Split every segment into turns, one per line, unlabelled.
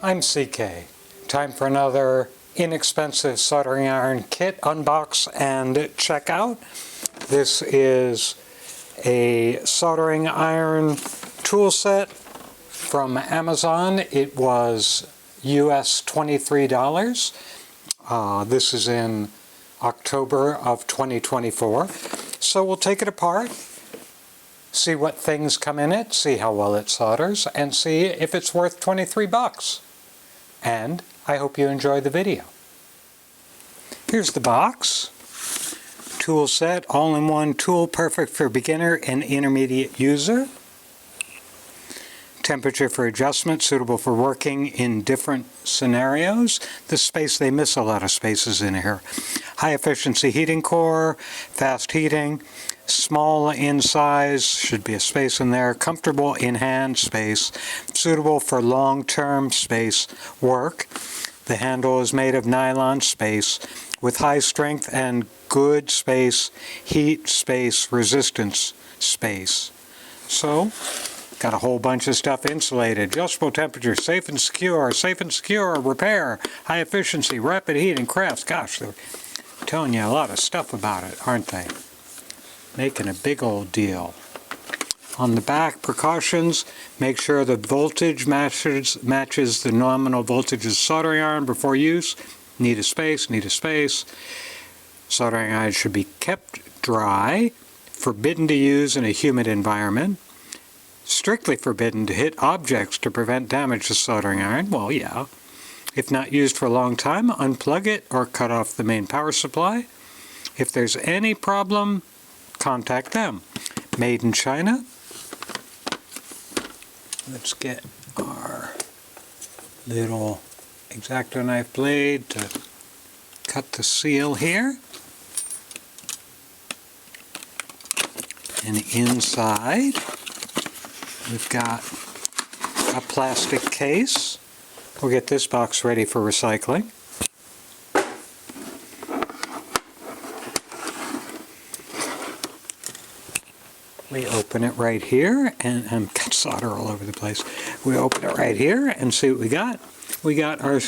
I'm CK. Time for another inexpensive soldering iron kit unbox and check out. This is a soldering iron tool set from Amazon. It was US $23. This is in October of 2024. So we'll take it apart, see what things come in it, see how well it solders, and see if it's worth 23 bucks. And I hope you enjoy the video. Here's the box. Tool set, all-in-one tool, perfect for beginner and intermediate user. Temperature for adjustment, suitable for working in different scenarios. This space, they miss a lot of spaces in here. High efficiency heating core, fast heating, small in size, should be a space in there, comfortable in hand space, suitable for long-term space work. The handle is made of nylon space with high strength and good space, heat space, resistance space. So, got a whole bunch of stuff insulated, adjustable temperature, safe and secure, repair, high efficiency, rapid heat, and crafts. Gosh, they're telling you a lot of stuff about it, aren't they? Making a big old deal. On the back, precautions, make sure the voltage matches the nominal voltage of soldering iron before use. Need a space. Soldering iron should be kept dry. Forbidden to use in a humid environment. Strictly forbidden to hit objects to prevent damage to soldering iron. Well, yeah. If not used for a long time, unplug it or cut off the main power supply. If there's any problem, contact them. Made in China. Let's get our little X-Acto knife blade to cut the seal here. And inside, we've got a plastic case. We'll get this box ready for recycling. We open it right here, and I've got solder all over the place. We open it right here and see what we got. We got our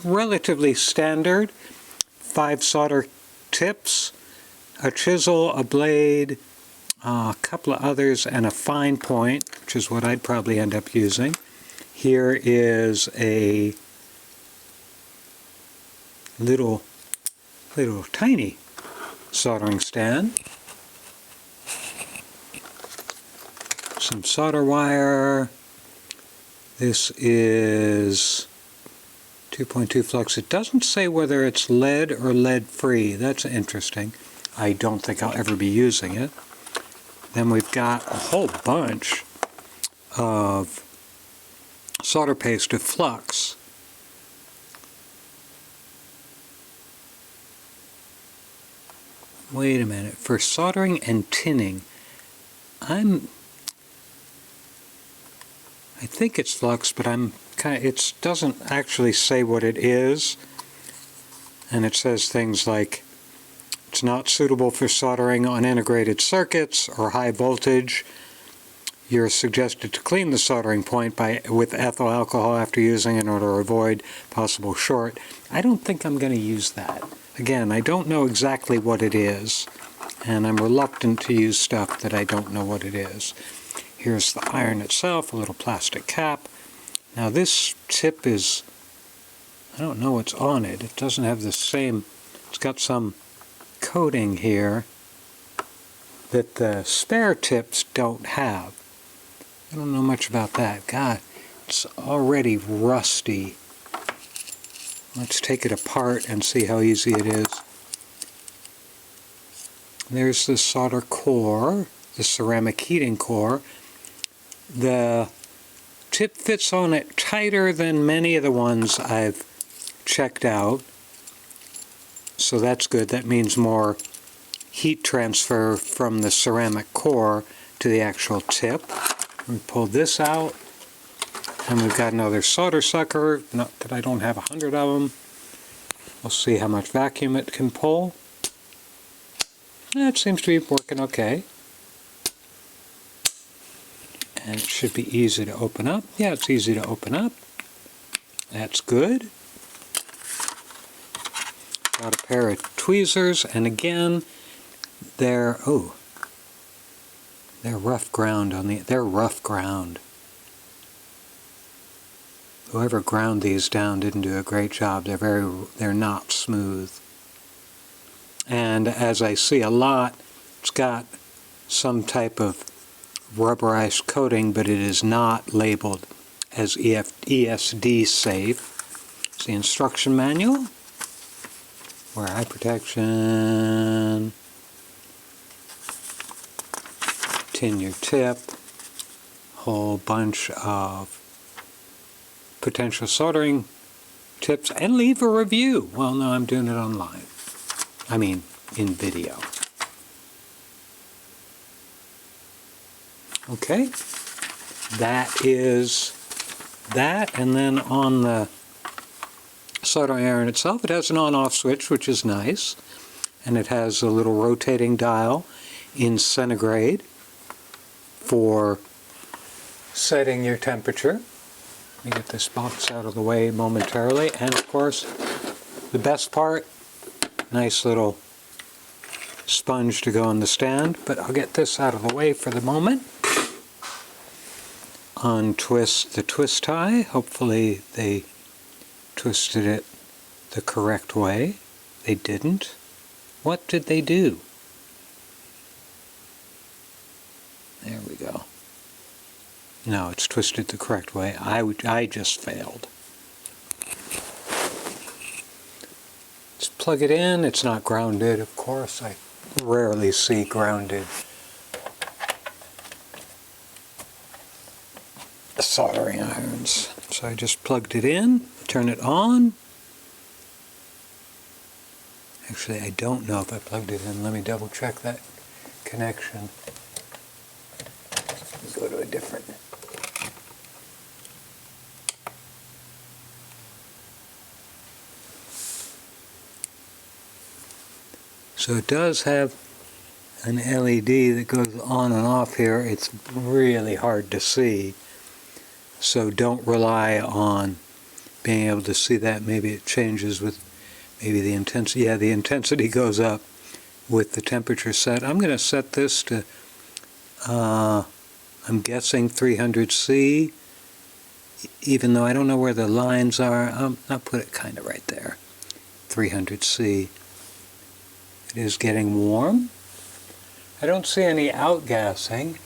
relatively standard 5 solder tips, a chisel, a blade, a couple of others, and a fine point, which is what I'd probably end up using. Here is a little tiny soldering stand. Some solder wire. This is 2.2 flux. It doesn't say whether it's lead or lead-free. That's interesting. I don't think I'll ever be using it. Then we've got a whole bunch of solder paste with flux. Wait a minute. For soldering and tinning, I think it's flux, but it doesn't actually say what it is. And it says things like, it's not suitable for soldering on integrated circuits or high voltage. You're suggested to clean the soldering point with ethyl alcohol after using in order to avoid possible short. I don't think I'm going to use that. Again, I don't know exactly what it is, and I'm reluctant to use stuff that I don't know what it is. Here's the iron itself, a little plastic cap. Now this tip is, I don't know what's on it. It doesn't have the same, it's got some coating here that the spare tips don't have. I don't know much about that. God, it's already rusty. Let's take it apart and see how easy it is. There's the solder core, the ceramic heating core. The tip fits on it tighter than many of the ones I've checked out. So that's good. That means more heat transfer from the ceramic core to the actual tip. We pull this out, and we've got another solder sucker. Not that I don't have 100 of them. We'll see how much vacuum it can pull. It seems to be working okay. And it should be easy to open up. Yeah, it's easy to open up. That's good. Got a pair of tweezers, and again, they're rough ground they're rough ground. Whoever ground these down didn't do a great job. They're not smooth. And as I see a lot, it's got some type of rubberized coating, but it is not labeled as ESD safe. It's the instruction manual. Wear eye protection. Tin your tip. Whole bunch of potential soldering tips, and leave a review. Well, no, I'm doing it online. I mean, in video. Okay, that is that, and then on the soldering iron itself, it has an on-off switch, which is nice, and it has a little rotating dial in centigrade for setting your temperature. Let me get this box out of the way momentarily, and of course, the best part, nice little sponge to go on the stand, but I'll get this out of the way for the moment. Untwist the twist tie. Hopefully they twisted it the correct way. They didn't. What did they do? There we go. No, it's twisted the correct way. I just failed. Let's plug it in. It's not grounded, of course. I rarely see grounded soldering irons. So I just plugged it in, turn it on. Actually, I don't know if I plugged it in. Let me double check that connection. Go to a different. So it does have an LED that goes on and off here. It's really hard to see. So don't rely on being able to see that. Maybe it changes with maybe the intensity. Yeah, the intensity goes up with the temperature set. I'm going to set this to, I'm guessing 300C, even though I don't know where the lines are. I'll put it kind of right there, 300C. It is getting warm. I don't see any outgassing.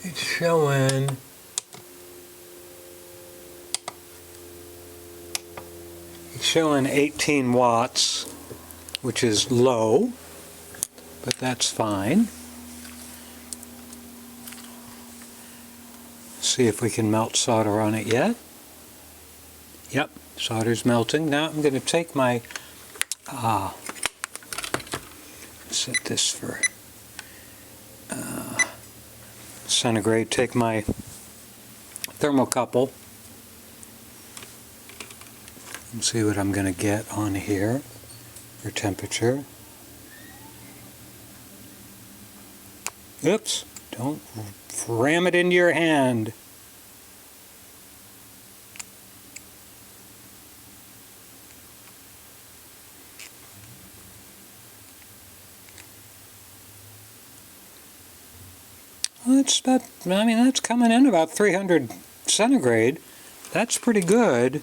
It's showing 18 watts, which is low, but that's fine. See if we can melt solder on it yet. Yep, solder's melting. Now I'm going to take my set this for centigrade. Take my thermocouple and see what I'm going to get on here for temperature. Oops, don't ram it into your hand. Well, it's about, I mean, that's coming in about 300 centigrade. That's pretty good.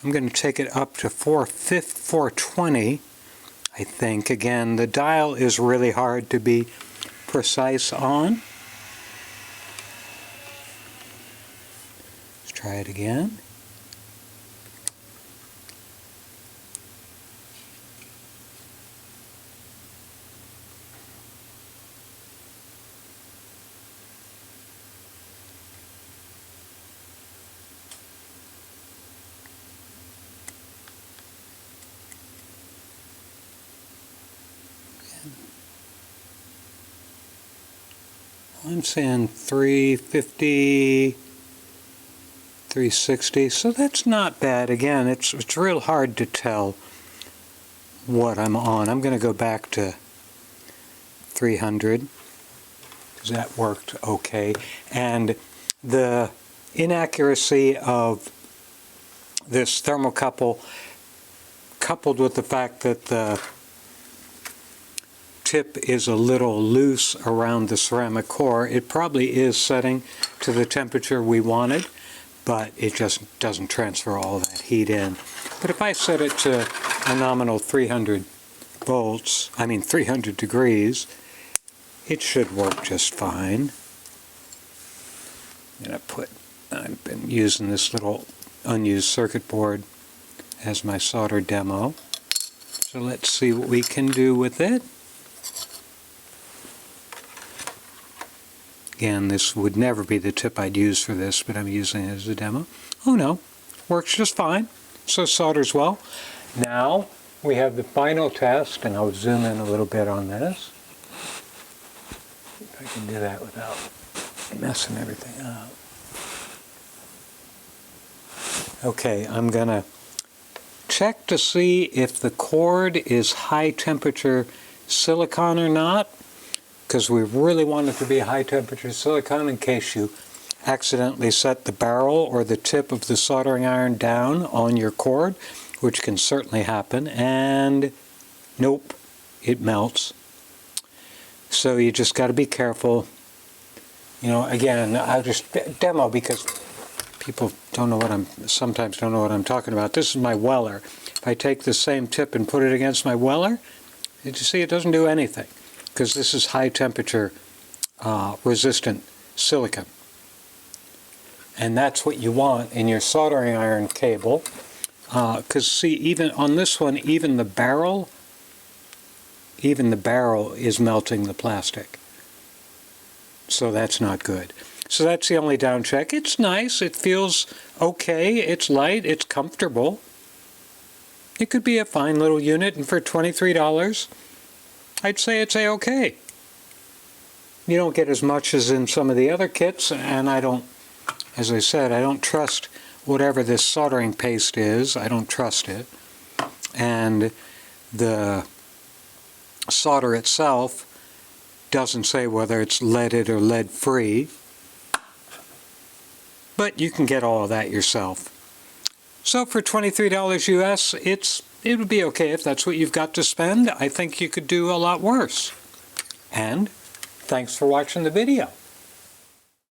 I'm going to take it up to 420, I think. Again, the dial is really hard to be precise on. Let's try it again. I'm saying 350, 360, so that's not bad. Again, it's real hard to tell what I'm on. I'm going to go back to 300 because that worked okay. And the inaccuracy of this thermocouple, coupled with the fact that the tip is a little loose around the ceramic core, it probably is setting to the temperature we wanted, but it just doesn't transfer all that heat in. But if I set it to a nominal 300 degrees, it should work just fine. I've been using this little unused circuit board as my solder demo. So let's see what we can do with it. Again, this would never be the tip I'd use for this, but I'm using it as a demo. Oh no, works just fine. So solders well. Now we have the final test, and I'll zoom in a little bit on this. See if I can do that without messing everything up. Okay, I'm going to check to see if the cord is high temperature silicon or not, because we really want it to be high temperature silicon in case you accidentally set the barrel or the tip of the soldering iron down on your cord, which can certainly happen, and nope, it melts. So you just got to be careful. You know, again, I'll just demo because people sometimes don't know what I'm talking about. This is my weller. If I take the same tip and put it against my weller, you see it doesn't do anything, because this is high temperature resistant silicon. And that's what you want in your soldering iron cable, because see, even on this one, even the barrel is melting the plastic. So that's not good. So that's the only down check. It's nice, it feels okay, it's light, it's comfortable. It could be a fine little unit, and for $23, I'd say it's a-okay. You don't get as much as in some of the other kits, and as I said, I don't trust whatever this soldering paste is. I don't trust it. And the solder itself doesn't say whether it's leaded or lead-free. But you can get all of that yourself. So for $23 US, it would be okay if that's what you've got to spend. I think you could do a lot worse. And thanks for watching the video.